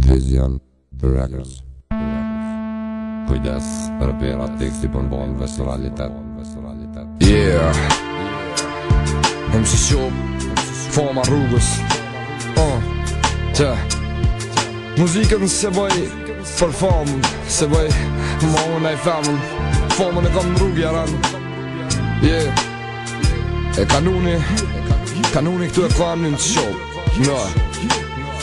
Vision Records. Kujdes, rëpera teksti për nbonë vesuralitet. Yeah Më si shumë Foma rrugës Që Muzikën se bëj për famë, se bëj ma unë e femën. Famën e kam në rrugë jaran. Yeah E kanuni këtu e klanin të shopë. Në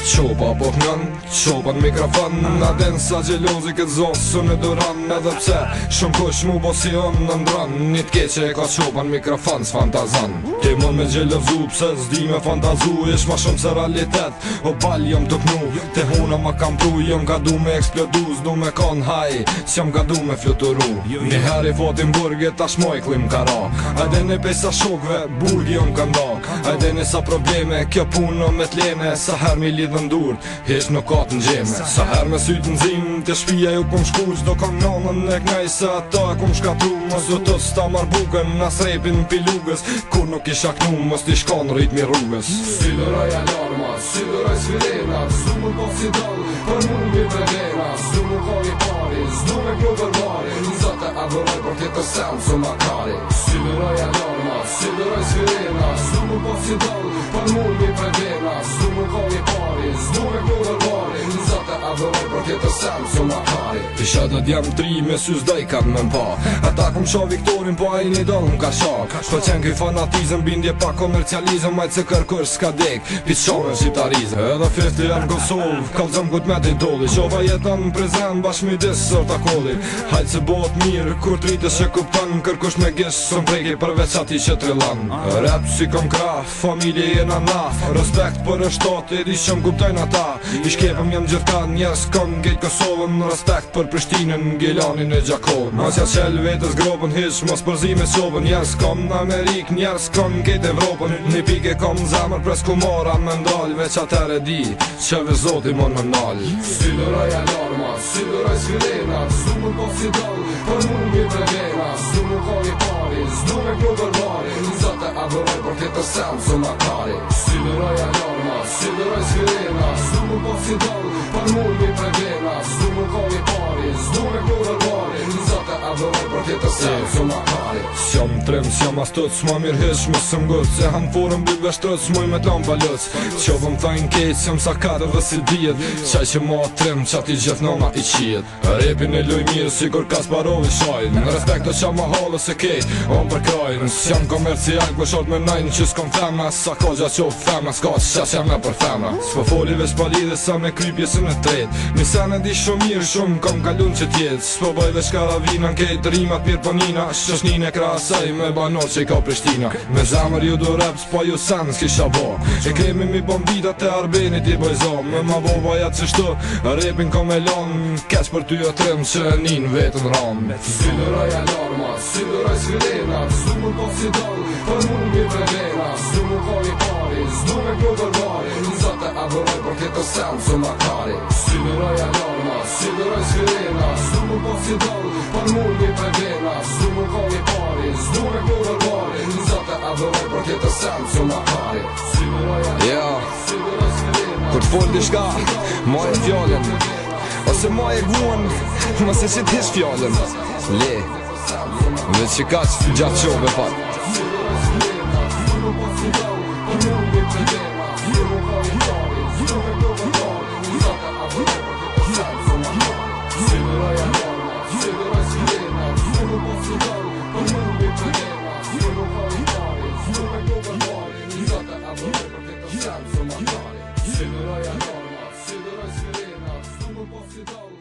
Qopa po knën, qopa në mikrofon. Na den sa gjelozi këtë zosë në duran. Edhe pse shumë kush mu bo si on në ndran. Një t'keqe e ka qopa në mikrofon s'fantazan. Ke mon me gjelëvzu pse s'di me fantazu. Ish ma shumë se realitet o bal jom të knu. Te hona ma kam pru, jom ka du me eksplodu. S'du me kon haj, s'jom ka du me fluturu. Një heri fotin burge tash moj klim kara. Ajde në pesa shokve, burgi jom ka nda. Ajde në sa probleme, kjo puno me t'lene. Sa her mi lidhë ndurt, hesh nuk ka të njeme. Sa her me sytë në zim, të shpia ju kum shku. Qdo kam nanën e knaj se ata e kum shkatru. Mos do të sta mar bukën, nas repin pi lugës. Kur nuk isha knu, mos t'i shkan rritmi rrugës. Sydëraj alarma, sydëraj sfilena. S'du më po si dal, për mu mi prevena. S'du më ko i pari, s'du me klo përbari. Nizate adhëroj për tjetër sem su makari. Sydëraj alarma, sydëraj sfilena. S'du më po si dal, për mu mi prevena. S'du më ko i pari, s'du me klo përbari. Nizate adhëroj për tjetër sem su makari. Isha të djem tri me sy s'daj kam me mpa. Ata kum sha Viktorin po a i një dal m'ka shak. Po qen këj fanatizm, bindje pa komercializm. Majt se kërkur s'ka dek, pis shame shqiptarizm. Edhe festi janë Kosovë, kalzëm kut me t'i doli. Qova jetën në prezent, bashmi dis sërta koli. Hajt se bot mirë, kur t'ritës që kuptan. Kërkush me gish, së mpreki përveç ati që t'rillan. Rap si kom krah, familje jena na. Respekt për ështat, edhi që m'kuptojnë ata. I shkepëm jem gjithka njerës kom gejt Kosovën. Respekt për Prishtinën, Gjelanin e Gjakovën. Mos ja qel vetës gropën, hish mos përzi me sobën. Njerës kom në Amerikë, njerës kom gejt Evropën. Një pike kom në zemër pres ku mora me ndal. Veç atër e di, që ve zoti mon me nal. Sydëraj alarma, sydëraj sfilena. S'du më po si dal, për mu mi prevena. S'du më ko i pari, s'du me klo përbari. Nizate adhëroj për tjetër sem su makari. Sydëraj alarma, sydëraj sfilena. S'du më po si dal, për mu mi prevena. S'du më ko i pari, s'du me klo përbari. Nizate adhëroj për tjetër sem su makari. S'jam trem, s'jam astot, s'ma mirë hish, më së mgut. Se han forëm dy veshtrot, s'moj me t'lam balot. Qovëm thajnë kejt, s'jam sa kate dhe si djet. Qaj që ma trem, qati gjeth nona i qiet. Repin e luj mirë, si kur Kasparovi shajnë. Në respekt të qa ma halë se kejt, on për krajnë. S'jam komercial, ku short me najnë, që s'kom femna. Sa ka gja qof femna, s'ka që qem me për femna. S'po foli veç pali dhe sa me kry pjesën e tret. Nisen e di shumë mirë, shumë kom kalun që tjet. S'po bëj veç karavina, n'kejt rimat mirë ponina. Shëshnin e krasaj me banor që i ka Prishtina. Me zemër ju do rap, s'po ju sen s'kisha bo. E kemi mi bombitat e arbenit i bojzo. Me ma bobajat që shtu, repin kom e lon. Keq për ty o trem që nin vetën ram. Sydëraj alarma, sydëraj sfilena. S'du më po si dal, për mu mi prevena. S'du më ko i pari, s'du me klo përbari. Nizate adhëroj për tjetër sem su makari. Sydëraj alarma, sydëraj sfilena. S'du më po si dal, për mu mi prevena. S'du më ko i pari, s'du me klo përbari. Nizate adhëroj për tjetër sem su makari. Sydëraj alarma, sydëraj sfilena. Kur t'fol t'i shka, ma e fjallën. Ose ma e guan, ma se që t'ish fjallën. Le, dhe që ka që gjatë qove pak. Sydëraj alarma, sydëraj sfilena. S'du më po si dal,